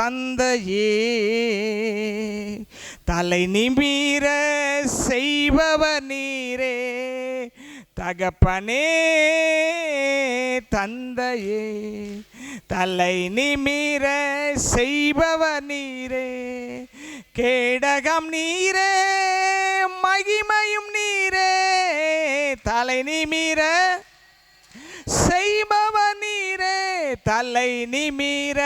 தந்தையே, தலை நிமிர செய்பவர் நீரே. தகப்பனே தந்தையே, தலை நிமிர செய்பவர் நீரே. கேடகம் நீரே, மகிமையும் நீரே. தலை நிமிர செய்பவர் நீரே, தலை நிமிர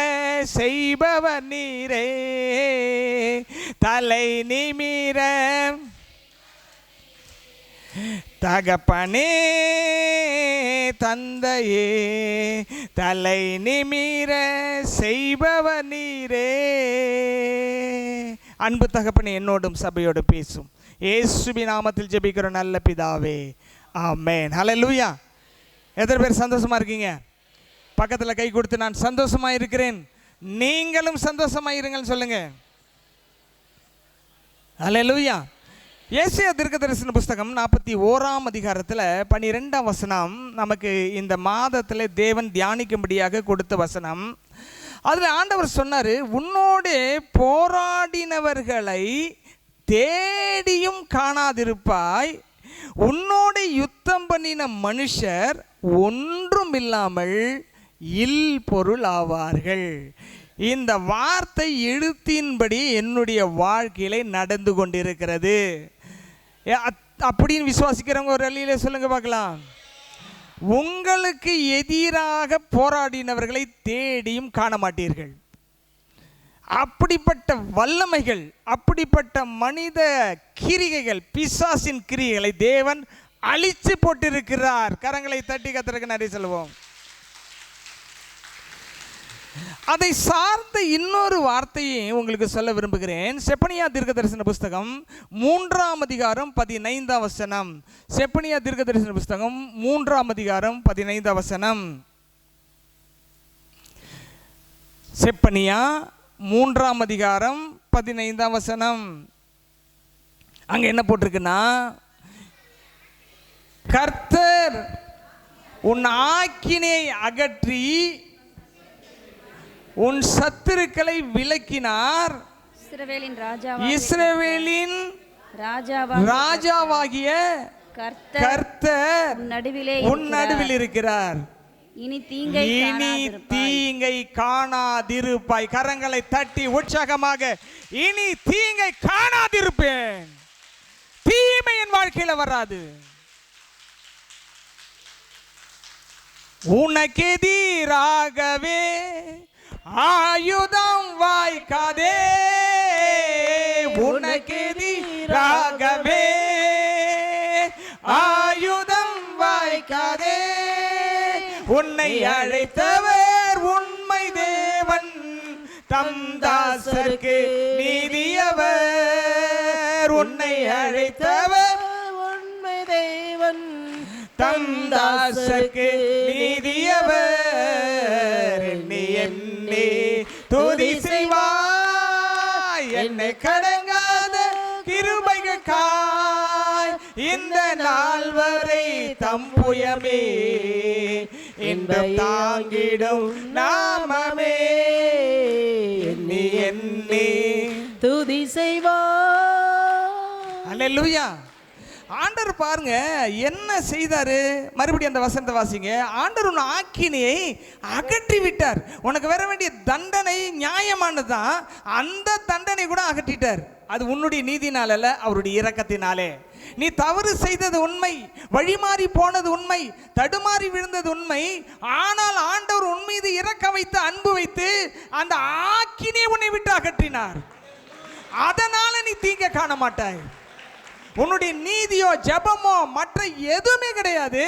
செய்பவர் நீரே. தலை நிமிர தகப்பனே தந்தையே, தலை நிமிர செய்பவர் நீரே. அன்பு தகப்பனே, என்னோடும் சபையோடு பேசும் இயேசுவின் நாமத்தில் ஜெபிக்கிற நல்ல பிதாவே, ஆமென். ஹல்லேலூயா. எத்தனை பேர் சந்தோஷமா இருக்கீங்க? பக்கத்தில் கை கொடுத்து நான் சந்தோஷமா இருக்கிறேன், நீங்களும் சந்தோஷமா இருங்கள் சொல்லுங்க. ஹல்லேலூயா. ஏசாயா தீர்க்கதரிசன புஸ்தகம் 41ஆம் அதிகாரத்தில் 12ஆம் வசனம் நமக்கு இந்த மாதத்தில் தேவன் தியானிக்கும்படியாக கொடுத்த வசனம். அதில் ஆண்டவர் சொன்னார், உன்னோடு போராடினவர்களை தேடியும் காணாதிருப்பாய், உன்னோடு யுத்தம் பண்ணின மனுஷர் ஒன்றும் இல்லாமல் இல் பொருள் ஆவார்கள். இந்த வார்த்தை எழுத்தின்படி என்னுடைய வாழ்க்கையில நடந்து கொண்டிருக்கிறது அப்படின்னு விசுவாசிக்கிறவங்க ஒரு அள்ளியில சொல்லுங்க பார்க்கலாம். உங்களுக்கு எதிராக போராடினவர்களை தேடியும் காண மாட்டீர்கள். அப்படிப்பட்ட வல்லமைகள், அப்படிப்பட்ட மனித கிரிகைகள், பிசாசின் கிரிகைகளை தேவன் அழிச்சு போட்டிருக்கிறார். கரங்களை தட்டி கர்த்தருக்கு நன்றி சொல்லுவோம். அதை சார்ந்த இன்னொரு வார்த்தையை உங்களுக்கு சொல்ல விரும்புகிறேன். செப்பனியா தீர்க்கதரிசன புஸ்தகம் 3ஆம் அதிகாரம் 15ஆம் வசனம். செப்பனியா தீர்க்கதரிசன புஸ்தகம் 3ஆம் அதிகாரம் 15ஆம் வசனம். செப்பனியா 3ஆம் அதிகாரம் 15ஆம் வசனம். அங்க என்ன போட்டிருக்குன்னா, கர்த்தர் உன் ஆக்கினையை அகற்றி உன் சத்துருக்களை விலக்கினார், இஸ்ரவேலின் ராஜாவாகிய கர்த்தர் உன் நடுவில் இருக்கிறார், இனி தீங்கை காணாதிருப்பாய். கரங்களை தட்டி உற்சாகமாக, இனி தீங்கை காணாதிருப்பேன். தீமை என் வாழ்க்கையில வராது. உனக்கு எதிராகவே ஆயுதம் வாய்க்காதே, உனக்கு எதிராகவே ஆயுதம் வாய்க்காதே. உன்னை அழைத்தவர் உண்மை தேவன், தம் தாசருக்கு நீதியவர். உன்னை அழைத்தவர் உண்மை தேவன், தம் தாசருக்கு நீதியவர். எண்ணி எண்ணி துதி செய்வாய், என்னை கடங்காத கிருபைகளுக்காய். இந்த நாள் வரை தம்புயமே இன்பம் தாங்கிடும் நாமமே. எண்ணி எண்ணி துதி செய்வாய். அல்லேலூயா. ஆண்டவர் பாருங்க என்ன செய்தாரு. மறுபடியும் அந்த வசனத்தை வாசிங்க. ஆண்டவர் உன் ஆக்கினையை அகற்றி விட்டார். உனக்கு வர வேண்டிய தண்டனை நியாயமானதுதான், அந்த தண்டனை கூட அகற்றிட்டார். அது உன்னுடைய நீதினால அல்ல, அவருடைய இரக்கத்தினாலே. நீ தவறு செய்தது உண்மை, வழிமாறி போனது உண்மை, தடுமாறி விழுந்தது உண்மை. ஆனால் ஆண்டவர் உன் மீது இரக்க வைத்து அன்பு வைத்து அந்த ஆக்கினையை உன்னை விட்டு அகற்றினார். அதனால நீ தீங்க காண மாட்டாய். உன்னுடைய நீதியோ ஜெபமோ மற்ற எதுவுமே கிடையாது.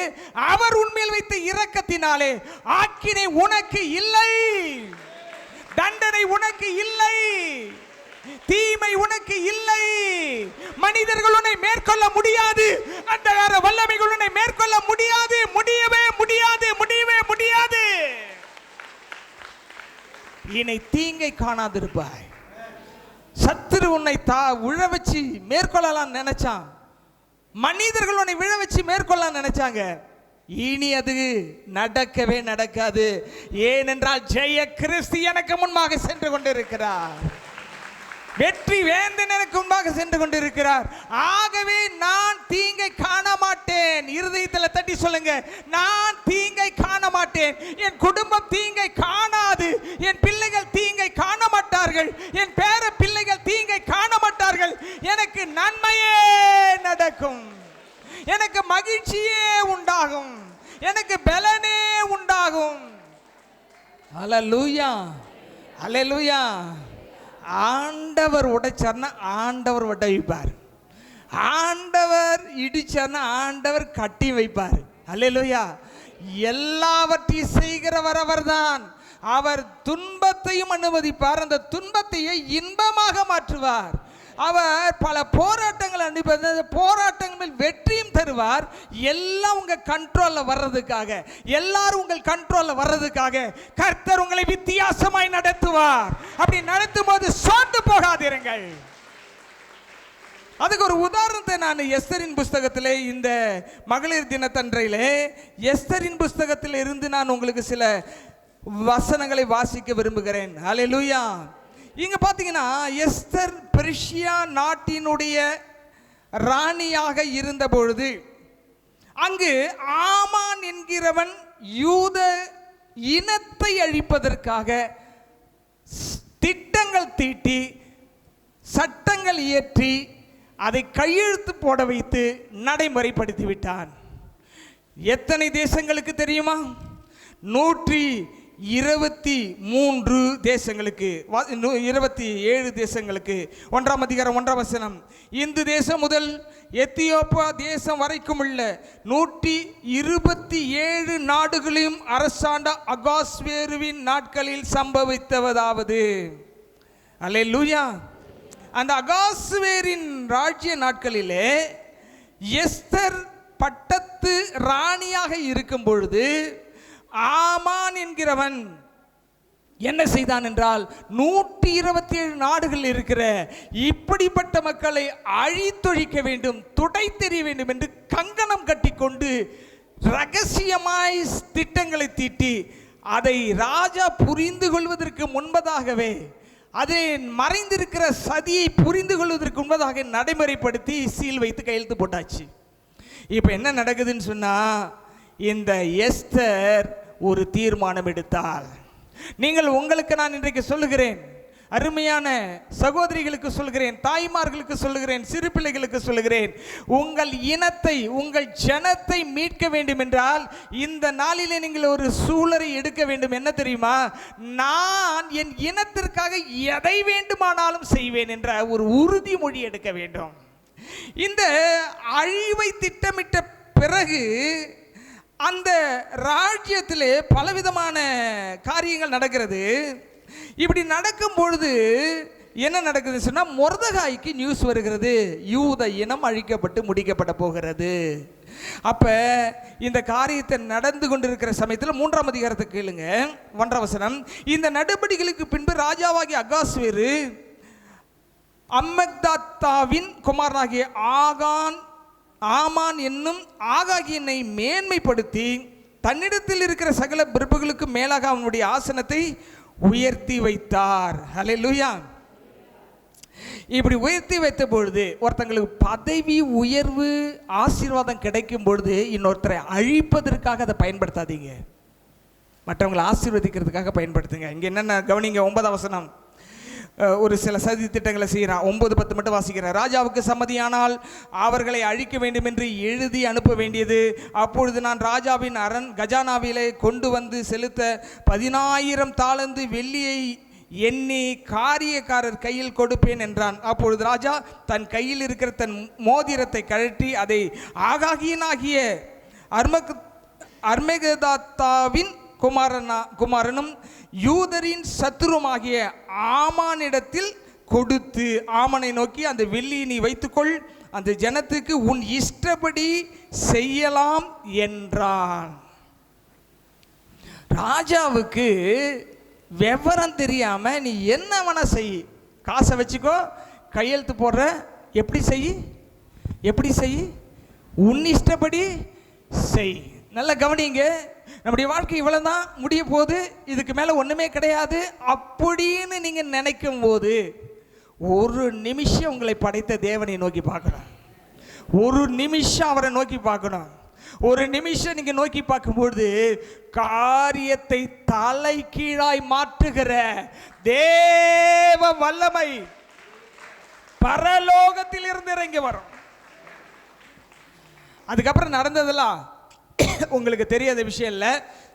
அவர் உண்மையில் வைத்த இரக்கத்தினாலே ஆக்கினை உனக்கு இல்லை, தண்டனை உனக்கு இல்லை, தீமை உனக்கு இல்லை. மனிதர்கள் உன்னை மேற்கொள்ள முடியாது, அந்த வல்லமைகள் உன்னை மேற்கொள்ள முடியாது, முடியவே முடியாது, முடியவே முடியாது. இனி தீங்கை காணாதிருப்பாய். சத்துரு உன்னை விழ வச்சு மேற்கொள்ளலாம் நினைச்சான். மனிதர்கள் உன்னை விழ வச்சு மேற்கொள்ள நினைச்சாங்க. இனி அது நடக்கவே நடக்காது. ஏனென்றால் ஜெய கிறிஸ்து எனக்கு முன்பாக சென்று கொண்டிருக்கிறார். வெற்றி வேந்தன் எனக்கு முன்பாக சென்று கொண்டிருக்கிறார். ஆகவே நான் தீங்கை காண மாட்டேன். இருதயத்தில் தட்டி சொல்லுங்க, நான் தீங்கை காண மாட்டேன். என் குடும்பம் தீங்கை காணாது. என் பிள்ளைகள் தீங்கை காண மாட்டார்கள். என் பேர பிள்ளைகள் தீங்கை காண மாட்டார்கள். எனக்கு நன்மையே நடக்கும். எனக்கு மகிழ்ச்சியே உண்டாகும். எனக்கு பலனே உண்டாகும். அல்லேலூயா, அல்லேலூயா. ஆண்டவர் உடைச்சார்னா ஆண்டவர் உடைப்பார். ஆண்டவர் இடிச்சார்னா ஆண்டவர் கட்டி வைப்பார். அல்லேலூயா. எல்லாவற்றையும் செய்கிறவர் அவர்தான். அவர் துன்பத்தையும் அனுமதிப்பார், அந்த துன்பத்தையே இன்பமாக மாற்றுவார். அவர் பல போராட்டங்கள் அனுப்பி போராட்டங்கள் வெற்றியும் தருவார். எல்லாம் உங்க கண்ட்ரோல்ல வர்றதுக்காக, எல்லாரும் உங்கள் கண்ட்ரோல்ல வர்றதுக்காக கர்த்தர் உங்களை வித்தியாசமாய் நடத்துவார். அப்படி நடத்தும் போது சோர்ந்து போகாதீர்கள். அதுக்கு ஒரு உதாரணத்தை நான் எஸ்தரின் புஸ்தகத்திலே, இந்த மகளிர் தினத்தன்றையிலே எஸ்தரின் புஸ்தகத்தில் இருந்து நான் உங்களுக்கு சில வசனங்களை வாசிக்க விரும்புகிறேன். அல்லேலூயா. இங்க பாத்தீங்கன்னா, எஸ்தர் பெர்ஷியா நாட்டினுடைய ராணியாக இருந்த பொழுது அங்கு ஆமான் என்கிறவன் யூத இனத்தை அழிப்பதற்காக திட்டங்கள் தீட்டி சட்டங்கள் இயற்றி அதை கையெழுத்து போட வைத்து நடைமுறைப்படுத்தி விட்டான். எத்தனை தேசங்களுக்கு தெரியுமா? 123 தேசங்களுக்கு, 27 தேசங்களுக்கு. 1ஆம் அதிகாரம் 1ஆம் வசனம். இந்து தேசம் முதல் எத்தியோப்பியா தேசம் வரைக்கும் உள்ள 127 நாடுகளையும் அரசாண்ட அகாஸ்வேருவின் நாட்களில் சம்பவித்ததாவது. அல்லேலூயா. அந்த அகாஸ்வேரின் ராஜ்ய நாட்களிலே எஸ்தர் பட்டத்து ராணியாக இருக்கும் பொழுது ஆமான் என்கிறவன் என்ன செய்தான் என்றால், 127 நாடுகள் இருக்கிற இப்படிப்பட்ட மக்களை அழித்தொழிக்க வேண்டும், துடை தெரிய வேண்டும் என்று கங்கணம் கட்டிக்கொண்டு ரகசியமாய் திட்டங்களை தீட்டி அதை ராஜா புரிந்து கொள்வதற்கு முன்பதாகவே, அதை மறைந்திருக்கிற சதியை புரிந்து கொள்வதற்கு முன்பதாக நடைமுறைப்படுத்தி சீல் வைத்து கையெழுத்து போட்டாச்சு. இப்போ என்ன நடக்குதுன்னு சொன்னா, இந்த எஸ்தர் ஒரு தீர்மானம் எடுத்தால். நீங்கள் உங்களுக்கு நான் இன்றைக்கு சொல்லுகிறேன், அருமையான சகோதரிகளுக்கு சொல்லுகிறேன், தாய்மார்களுக்கு சொல்லுகிறேன், சிறு பிள்ளைகளுக்கு சொல்லுகிறேன், உங்கள் இனத்தை, உங்கள் ஜனத்தை மீட்க வேண்டும் என்றால் இந்த நாளிலே நீங்கள் ஒரு சூழலை எடுக்க வேண்டும். என்ன தெரியுமா? நான் என் இனத்திற்காக எதை வேண்டுமானாலும் செய்வேன் என்ற ஒரு உறுதிமொழி எடுக்க வேண்டும். இந்த அழிவை திட்டமிட்ட பிறகு அந்த ராஜ்யத்திலே பலவிதமான காரியங்கள் நடக்கிறது. இப்படி நடக்கும் பொழுது என்ன நடக்குது சொன்னா, மொர்தெகாய்க்கு நியூஸ் வருகிறது, யூத இனம் அழிக்கப்பட்டு முடிக்கப்பட போகிறது. அப்ப இந்த காரியத்தை நடந்து கொண்டிருக்கிற சமயத்தில் 3ஆம் அதிகாரத்தை கேளுங்க, 1ஆம் வசனம். இந்த நடவடிக்கைகளுக்கு பின்பு ராஜாவாகிய அகாஸ்வேரு அம்மக்தாத்தாவின் குமாரனாகிய ஆமான் என்னும் ஆகாகியனை மேன்மைப்படுத்தி தன்னிடத்தில் இருக்கிற சகல பிரபுகளுக்கு மேலாக அவனுடைய ஆசனத்தை உயர்த்தி வைத்தார். அல்லேலூயா. இப்படி உயர்த்தி வைத்த பொழுது ஒருத்தங்களுக்கு பதவி உயர்வு ஆசீர்வாதம் கிடைக்கும் பொழுது இன்னொருத்தரை அழிப்பதற்காக அதை பயன்படுத்தாதீங்க, மற்றவங்களை ஆசீர்வதிக்கிறதுக்காக பயன்படுத்துங்க. இங்கே என்னென்ன கவனிங்க, 9ஆம் வசனம். ஒரு சில சதி திட்டங்களை செய்கிறான். 9-10 மட்டும் வாசிக்கிறேன். ராஜாவுக்கு சம்மதியானால் அவர்களை அழிக்க வேண்டும் என்று எழுதி அனுப்ப வேண்டியது. அப்பொழுது நான் ராஜாவின் கஜானாவிலே கொண்டு வந்து செலுத்த 10,000 தாலந்து வெள்ளியை எண்ணி காரியக்காரர் கையில் கொடுப்பேன் என்றான். அப்பொழுது ராஜா தன் கையில் இருக்கிற தன் மோதிரத்தை கழற்றி அதை ஆகாகியனாகிய அர்மெகதாத்தாவின் குமாரனும் யூதரின் சத்துருமாகிய ஆமானிடத்தில் கொடுத்து, ஆமனை நோக்கி, அந்த வெள்ளியை நீ வைத்துக்கொள், அந்த ஜனத்துக்கு உன் இஷ்டப்படி செய்யலாம் என்றான். ராஜாவுக்கு விவரம் தெரியாம நீ என்ன வேணா செய், காசை வச்சுக்கோ, கையெழுத்து போடுற, எப்படி செய், உன் இஷ்டப்படி செய். நல்ல கவனிங்க. நம்முடைய வாழ்க்கை இவ்வளவுதான் முடிய போது, இதுக்கு மேல ஒண்ணுமே கிடையாது அப்படின்னு நீங்க நினைக்கும் போது, ஒரு நிமிஷம் உங்களை படைத்த தேவனை நோக்கி பார்க்கணும். ஒரு நிமிஷம் அவரை நோக்கி பார்க்கணும். ஒரு நிமிஷம் நீங்க நோக்கி பார்க்கும்போது காரியத்தை தலை கீழாய் மாற்றுகிற தேவ வல்லமை பரலோகத்தில் இருந்து இறங்கி வரும். அதுக்கப்புறம் நடந்ததெல்லாம் உங்களுக்கு தெரியாத விஷயம் இல்லை.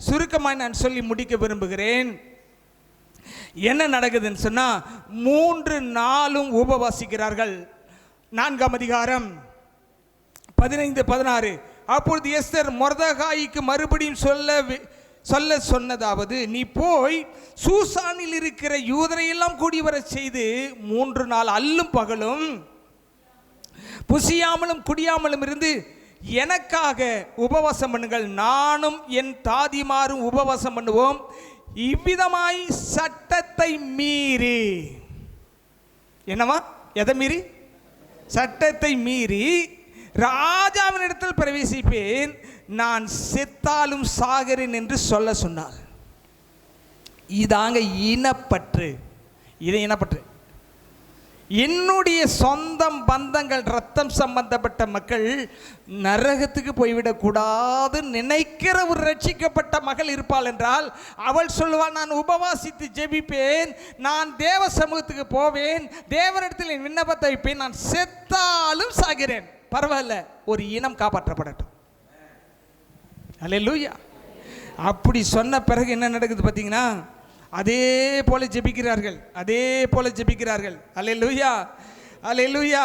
சுருக்கமாக நான் சொல்லி முடிக்க விரும்புகிறேன். என்ன நடக்குதுன்னு சொன்னா, 3 நாளும் உபவாசிக்கிறார்கள். 4ஆம் அதிகாரம் 15-16. அப்பொழுது எஸ்தர் மொர்தெகாய்க்கு மறுபடியும் சொல்ல சொன்னதாவது, நீ போய் சூசானில் இருக்கிற யூதரையெல்லாம் கூடி வர செய்து 3 நாள் அல்லும் பகலும் புசியாமலும் குடியாமலும் இருந்து எனக்காக உபவாசம் பண்ணுங்கள், நானும் என் தாதிமாரும் உபவாசம் பண்ணுவோம். இவ்விதமாய் சட்டத்தை மீறி, என்னவா, எதை மீறி? சட்டத்தை மீறி ராஜாவின் இடத்தில் பிரவேசிப்பேன், நான் செத்தாலும் சாகிறேன் என்று சொல்ல சொன்னார். இதாங்க இனப்பற்று. இது இனப்பற்று. என்னுடைய சொந்தம் பந்தங்கள் ரத்தம் சம்பந்தப்பட்ட மக்கள் நரகத்துக்கு போய்விடக்கூடாது நினைக்கிற ஒரு ரட்சிக்கப்பட்ட மகள் இருப்பாள் என்றால், அவள் சொல்லுவாள், நான் உபவாசித்து ஜெபிப்பேன், நான் தேவ சமூகத்துக்கு போவேன், தேவனிடத்தில் என் விண்ணப்பத்தை வைப்பேன், நான் செத்தாலும் சாகிறேன், பரவாயில்ல, ஒரு இனம் காப்பாற்றப்படட்டும். அல்லேலூயா. அப்படி சொன்ன பிறகு என்ன நடக்குது பார்த்தீங்கன்னா, அதே போல ஜெபிக்கிறார்கள், அதே போல ஜெபிக்கிறார்கள். அல்லேலூயா, அல்லேலூயா.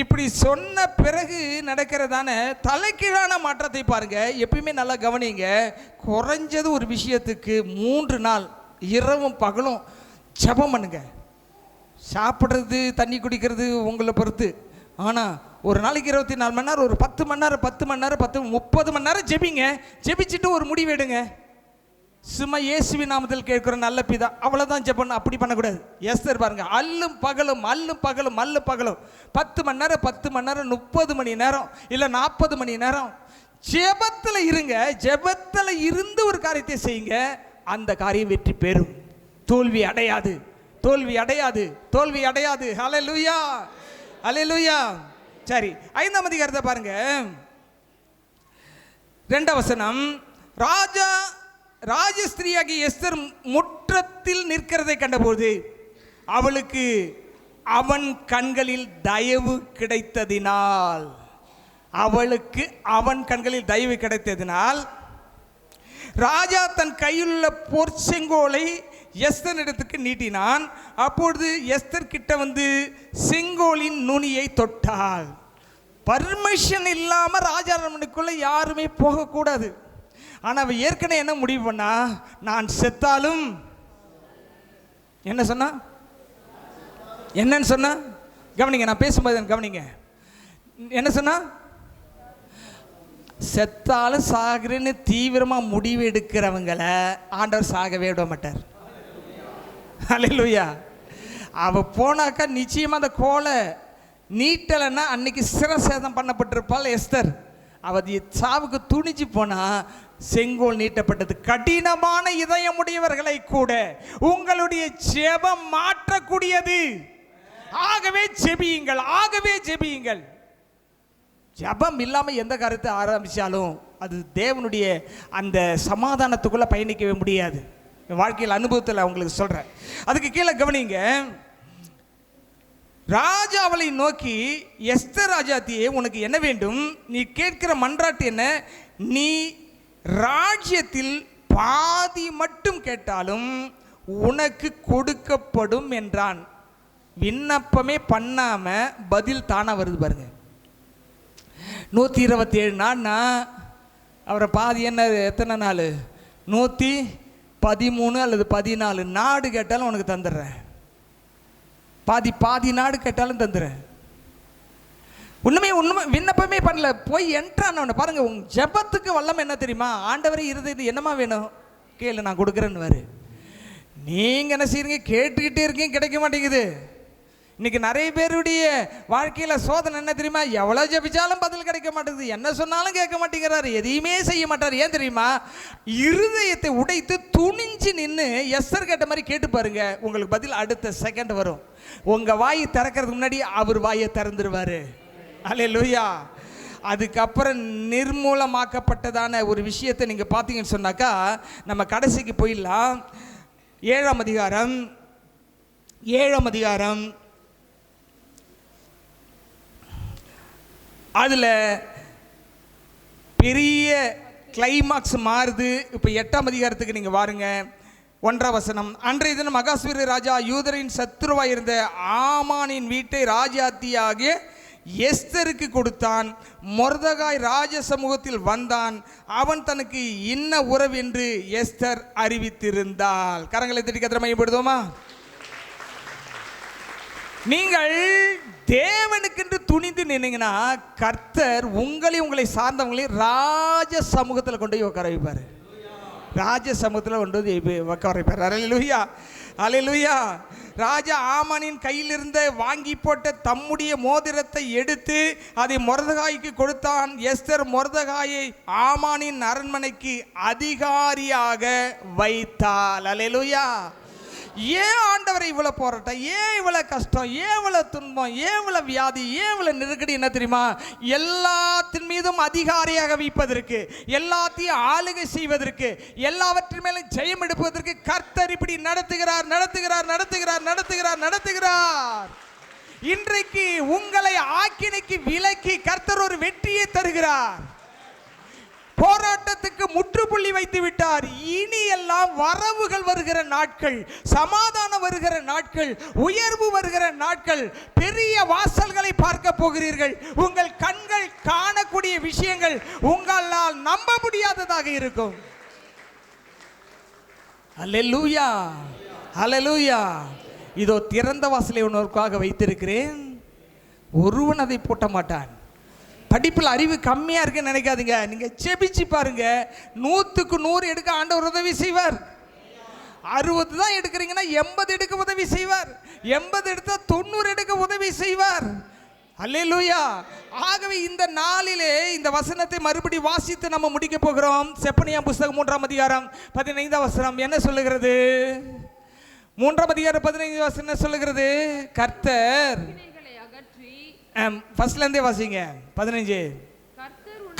இப்படி சொன்ன பிறகு நடக்கிறதான தலைகீழான மாற்றத்தை பாருங்க. எப்பயுமே நல்லா கவனிங்க. குறைஞ்சது ஒரு விஷயத்துக்கு 3 நாள் இரவும் பகலும் ஜெபம் பண்ணுங்க. சாப்பிட்றது தண்ணி குடிக்கிறது உங்களை பொறுத்து. ஆனால் ஒரு நாளைக்கு 24 மணி நேரம், ஒரு 10 மணி நேரம் 10 மணி நேரம் 30 மணி நேரம் ஜெபிங்க. ஜெபிச்சுட்டு ஒரு முடிவு எடுங்க. சும்மா இயேசுவின் நாமத்தில் கேட்கிற நல்ல பிதா, அவ்வளோதான் ஜெபம். அப்படி பண்ணக்கூடாது. எஸ்தர் பாருங்க, அல்லும் பகலும் 10 மணி நேரம் 10 மணி நேரம் 30 மணி நேரம் இல்லை 40 மணி நேரம் ஜெபத்தில் இருங்க. ஜெபத்தில் இருந்து ஒரு காரியத்தை செய்யுங்க. அந்த காரியம் வெற்றி பெறும். தோல்வி அடையாது, தோல்வி அடையாது, தோல்வி அடையாது. ஹல்லேலூயா, ஹல்லேலூயா. சரி, 5ஆம் அதிகாரத்தை பாருங்க, 2ஆம் வசனம். ராஜஸ்திரியாகிய எஸ்தர் முற்றத்தில் நிற்கிறதை கண்டபோது அவளுக்கு அவன் கண்களில் தயவு கிடைத்ததினால், அவளுக்கு அவன் கண்களில் தயவு கிடைத்ததினால் ராஜா தன் கையில் உள்ள பொற்செங்கோலை எஸ்தர் இடத்துக்கு நீட்டினான். அப்பொழுது எஸ்தர் கிட்ட வந்து செங்கோலின் நுனியை தொட்டாள். பர்மிஷன் இல்லாமல் ராஜா அரண்மனைக்குள்ள யாருமே போகக்கூடாது. ஆனால் அவ ஏற்கனவே என்ன முடிவு பண்ணா, நான் செத்தாலும், என்ன சொன்னா, என்னன்னு சொன்னா, கவனிங்க, நான் பேசும்போது கவனிங்க, என்ன சொன்னா, செத்தாலும் சாகிறேன்னு தீவிரமாக முடிவு எடுக்கிறவங்களை ஆண்டவர் சாகவே விட மாட்டார். அல்லேலூயா. அவ போனாக்கா நிச்சயமாக அந்த கோலை நீட்டலைன்னா அன்னைக்கு சிரசேதம் பண்ணப்பட்டிருப்பாள் எஸ்தர். அவ சாவுக்கு துணிஞ்சு போனா செங்கோல் நீட்டப்பட்டது. கடினமான இதயமுடையவர்களை கூட உங்களுடைய ஜெபம் மாற்றக்கூடியது. ஆகவே ஜெபியுங்கள், ஆகவே ஜெபியுங்கள். ஜெபம் இல்லாமல் எந்த காரியத்தை ஆரம்பித்தாலும் அது தேவனுடைய அந்த சமாதானத்துக்குள்ளே பயணிக்கவே முடியாது. வாழ்க்கையில் அனுபவத்தில் அவங்களுக்கு சொல்கிறேன். அதுக்கு கீழே கவனிங்க. ராஜா அவளை நோக்கி, எஸ்தர் ராஜாத்தியே, உனக்கு என்ன வேண்டும்? நீ கேட்கிற மன்றாட்டு என்ன? நீ ராஜ்யத்தில் பாதி மட்டும் கேட்டாலும் உனக்கு கொடுக்கப்படும் என்றான். விண்ணப்பமே பண்ணாம பதில் தானா வருது பாருங்க. 127 நாள்னா அவரை பாதி என்ன, எத்தனை நாள்? 113 அல்லது 14 நாடு கேட்டாலும் உனக்கு தந்துடுறேன். பாதி நாடு கேட்டாலும் தந்துடுறேன். உண்மை விண்ணப்பமே பண்ணல, போய் என்ட்ரான பாருங்க. உங்க ஜெபத்துக்கு வல்லமை என்ன தெரியுமா? ஆண்டவரே இருதயத்து என்னமா வேணும் கேளு, நான் கொடுக்குறேன்னு. நீங்க என்ன செய்றீங்க? கேட்டுக்கிட்டே இருக்கீங்க, கிடைக்க மாட்டேங்குது. இன்னைக்கு நிறைய பேருடைய வாழ்க்கையில சோதனை என்ன தெரியுமா? எவ்வளவு ஜெபிச்சாலும் பதில் கிடைக்க மாட்டேங்குது, என்ன சொன்னாலும் கேட்க மாட்டேங்கிறாரு, எதையுமே செய்ய மாட்டார். ஏன் தெரியுமா? இருதயத்தை உடைத்து துணிஞ்சு நின்று எஸ்தர் கேட்ட மாதிரி கேட்டு பாருங்க, உங்களுக்கு பதில் அடுத்த செகண்ட் வரும். உங்க வாயை திறக்கிறதுக்கு முன்னாடி அவர் வாயை திறந்துருவாரு. அல்லேலூயா. அதுக்கப்புறம் நிர்மூலமாக்கப்பட்டதான ஒரு விஷயத்தை நீங்க பார்த்தீங்கன்னு சொன்னாக்கா, நம்ம கடைசிக்கு போயிடலாம். 7ஆம் அதிகாரம் அதில் பெரிய கிளைமாக்ஸ் மாறுது. இப்போ 8ஆம் அதிகாரத்துக்கு நீங்கள் வாருங்க. 1ஆம் வசனம். அன்றைய தினம் அகாஸ்வேரு ராஜா யூதரின் சத்துருவாய் இருந்த ஆமானின் வீட்டை ராஜாத்தியாகிய எஸ்தருக்கு கொடுத்தான். மொர்தெகாய் ராஜ சமூகத்தில் வந்தான். அவன் தனக்கு இன்ன உறவு என்று எஸ்தர் அறிவித்திருந்தாள். கரங்களை தட்டி கத்திர மையப்படுத்துவோமா? நீங்கள் தேவனுக்கென்று துணிந்து நின்னீங்கன்னா கர்த்தர் உங்களை சார்ந்தவங்களை ராஜ சமூகத்தில் கொண்டு போய் உட்கார வைப்பார். ராஜ சமூகத்தில் கொண்டு வந்து உட்கார வைப்பார். அல்லேலூயா, அல்லேலூயா. ராஜா ஆமானின் கையில் இருந்த வாங்கி போட்ட தம்முடைய மோதிரத்தை எடுத்து அதை மொர்தெகாய்க்கு கொடுத்தான். எஸ்தர் மொர்தெகாயை ஆமானின் அரண்மனைக்கு அதிகாரியாக வைத்தாள். அல்லேலூயா. ஏன் ஆண்டவரை இவ்வளோ போராட்டம், ஏன் இவ்வளோ கஷ்டம், ஏன் இவ்வளோ துன்பம், ஏன் இவ்வளோ வியாதி, ஏன் இவ்வளோ நெருக்கடி? என்ன தெரியுமா? எல்லாத்தின் மீதும் அதிகாரியாக வைப்பதற்கு, எல்லாத்தையும் ஆளுகை செய்வதற்கு, எல்லாவற்றின் மேலும் ஜெயம் எடுப்பதற்கு கர்த்தர் இப்படி நடத்துகிறார், நடத்துகிறார், நடத்துகிறார், நடத்துகிறார், நடத்துகிறார். இன்றைக்கு உங்களை ஆக்கினைக்கு விலக்கி கர்த்தர் ஒரு வெற்றியை தருகிறார். போராட்டத்துக்கு முற்றுப்புள்ளி வைத்து விட்டார். இனி எல்லாம் வரவுகள் வருகிற நாட்கள், சமாதானம் வருகிற நாட்கள், உயர்வு வருகிற நாட்கள், பெரிய வாசல்களை பார்க்க போகிறீர்கள். உங்கள் கண்கள் காணக்கூடிய விஷயங்கள் உங்களால் நம்ப முடியாததாக இருக்கும். அல்லேலூயா, அல்லேலூயா. இதோ திறந்த வாசலை உணர்வுக்காக வைத்திருக்கிறேன், ஒருவன் அதை பூட்ட மாட்டான். படிப்பில் அறிவு கம்மியாக இருக்குன்னு நினைக்காதீங்க. நீங்கள் செபிச்சு பாருங்க, 100க்கு 100 எடுக்க ஆண்டவர் உதவி செய்வார். 60 தான் எடுக்கிறீங்கன்னா 80 எடுக்க உதவி செய்வார். 80 எடுத்தால் 90 எடுக்க உதவி செய்வார். அல்லேலூயா. ஆகவே இந்த நாளிலே இந்த வசனத்தை மறுபடி வாசித்து நம்ம முடிக்க போகிறோம். செப்பனியா புஸ்தகம் 3ஆம் அதிகாரம் 15ஆம் வசனம் என்ன சொல்லுகிறது? 3ஆம் அதிகாரம் 15 வசனம் என்ன சொல்லுகிறது? கர்த்தர் ஃபர்ஸ்ட்ல இருந்தே வாசிங்க. 15.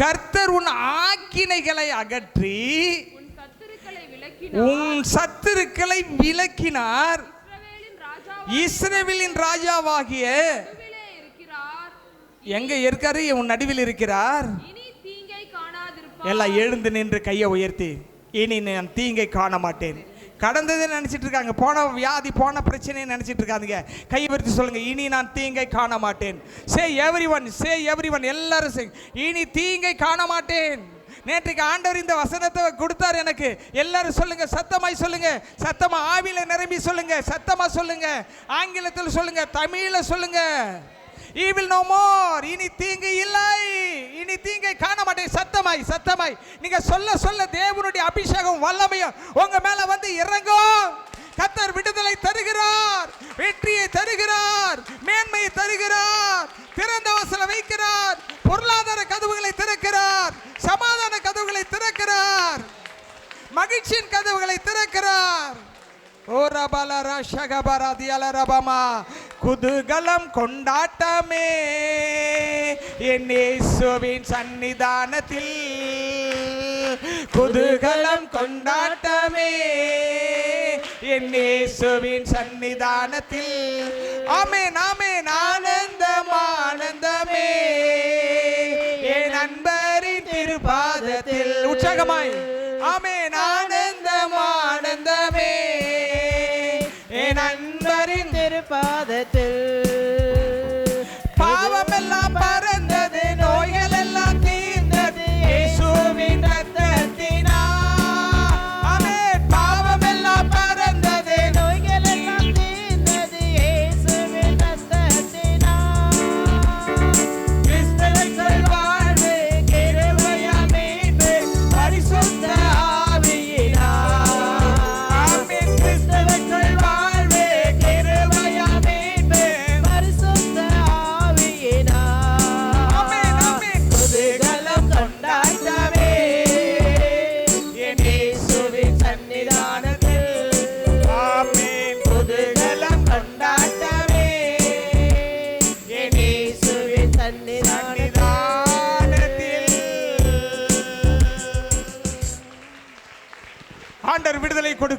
கர்த்தர் உன் ஆக்கினைகளை அகற்றி உன் சத்துருக்களை விலக்கினார். இஸ்ரவேலின் ராஜாவாகிய எங்க இருக்காரு? உன் நடுவில் இருக்கிறார். எல்லாம் எழுந்து நின்று கையை உயர்த்தி, இனி நான் தீங்கை காண மாட்டேன். கடந்ததை நினைச்சிட்டு இருக்காங்க, போன வியாதி போன பிரச்சனையை நினைச்சிட்டு இருக்காங்க. கை உயர்த்தி சொல்லுங்க, இனி நான் தீங்கை காண மாட்டேன். சே எவ்ரிவன், எல்லாரும் சே, இனி தீங்கை காண மாட்டேன். நேற்றைக்கு ஆண்டவர் இந்த வசனத்தை கொடுத்தார் எனக்கு. எல்லாரும் சொல்லுங்க, சத்தமாய் சொல்லுங்க, சத்தமா ஆவியில நிரம்பி சொல்லுங்க, சத்தமா சொல்லுங்க, ஆங்கிலத்தில் சொல்லுங்க, தமிழ்ல சொல்லுங்க. He will no more. இனி தீங்கு இல்லை, இனி தீங்கை காண மாட்டேன். சத்தமாய் நீங்க சொல்ல தேவனுடைய அபிஷேகம் வல்லமையும் உங்க மேல வந்து இறங்கும். கர்த்தர் விடுதலை தருகிறார், வெற்றியை தருகிறார், மேன்மையை தருகிறார், திறந்த வாசலை வைக்கிறார், பொருளாதார கதவுகளை திறக்கிறார், சமாதான கதவுகளை திறக்கிறார், மகிழ்ச்சியின் கதவுகளை திறக்கிறார். குதூகலம் கொண்டாட்டமே என் இயேசுவின் சன்னிதானத்தில், குதூகலம் கொண்டாட்டமே என் இயேசுவின் சன்னிதானத்தில். ஆமென் ஆமென். ஆனந்தம் ஆனந்தமே என் அன்பரின் திருப்பாதத்தில். உற்சாகமாய் ஆமென். ஆனந்தம் ஆனந்தமே என் அன்பரின் திருப்பாதத்தில். பாவமெல்லாம் பறந்தது, நோய்கள் எல்லாம் தீர்ந்தது இயேசுவின் ரத்தத்தினால். ஆமென். பாவமெல்லாம் பறந்தது, நோய்கள் எல்லாம் தீர்ந்தது இயேசுவின் ரத்தத்தினால். கிறிஸ்தவர்கள் வாழ்வு கிருபையால் மீட்பு பரிசுத்த ஆவியினால். ஆமென். கிறிஸ்தவர்கள் வாழ்வு கிருபையால் மீட்பு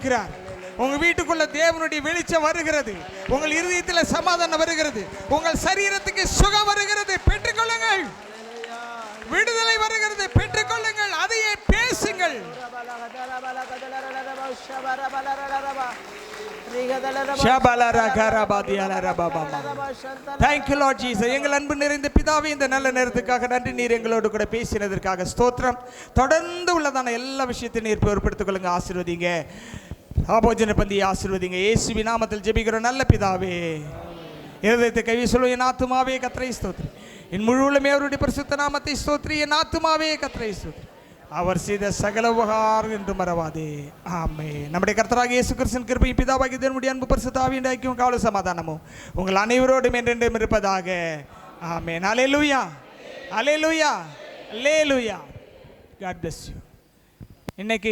கொடுக்கிறார். உங்க வீட்டுக்குள்ள தேவனுடைய வெளிச்சம் வருகிறது. உங்கள் இருதயத்தில் சமாதானம் வருகிறது. உங்கள் சரீரத்துக்கு சுகம் வருகிறது. பெற்றுக்கொள்ளுங்கள். விடுதலை வருகிறது. பெற்றுக்கொள்ளுங்கள். அதையே பேசுங்கள். Thank you Lord Jesus. எங்கள் அன்பு நிறைந்த பிதாவே, இந்த நல்ல நேரத்துக்காக நன்றி. நீர் எங்களோடு கூட பேசினதற்காக ஸ்தோத்திரம். தொடர்ந்து உள்ளதான எல்லா விஷயத்தையும் நீர் பொறுப்படுத்திக் கொள்ளுங்க. ஆசீர்வதிங்க. ஆபோஜன பந்தியை ஆசீர்வதிங்க. இயேசுவின் நாமத்தில் ஜெபிக்கிறோம் நல்ல பிதாவே. இருதயத்தை கவி சொல்லுவோம். என் ஆத்துமாவே கர்த்தரை ஸ்தோத்திரி. என் முழுவதுமே அவருடைய பரிசுத்த நாமத்தை ஸ்தோத்திரி. என் ஆத்துமாவே கர்த்தரை ஸ்தோத்திரி. அவர் செய்த சகல உபகாரம் என்று மறவாதே. ஆமென். நம்முடைய கர்த்தராகிய இயேசு கிறிஸ்துவின் கிருபை, பிதாவாகிய தேவனுடைய அன்பு, பரிசுத்த ஆவியின் ஐக்கியமும் காவலும் சமாதானமும் உங்கள் அனைவரோடும் என்றென்றும் இருப்பதாக. ஆமென். அல்லேலூயா, அல்லேலூயா, அல்லேலூயா. God bless you. இன்னைக்கு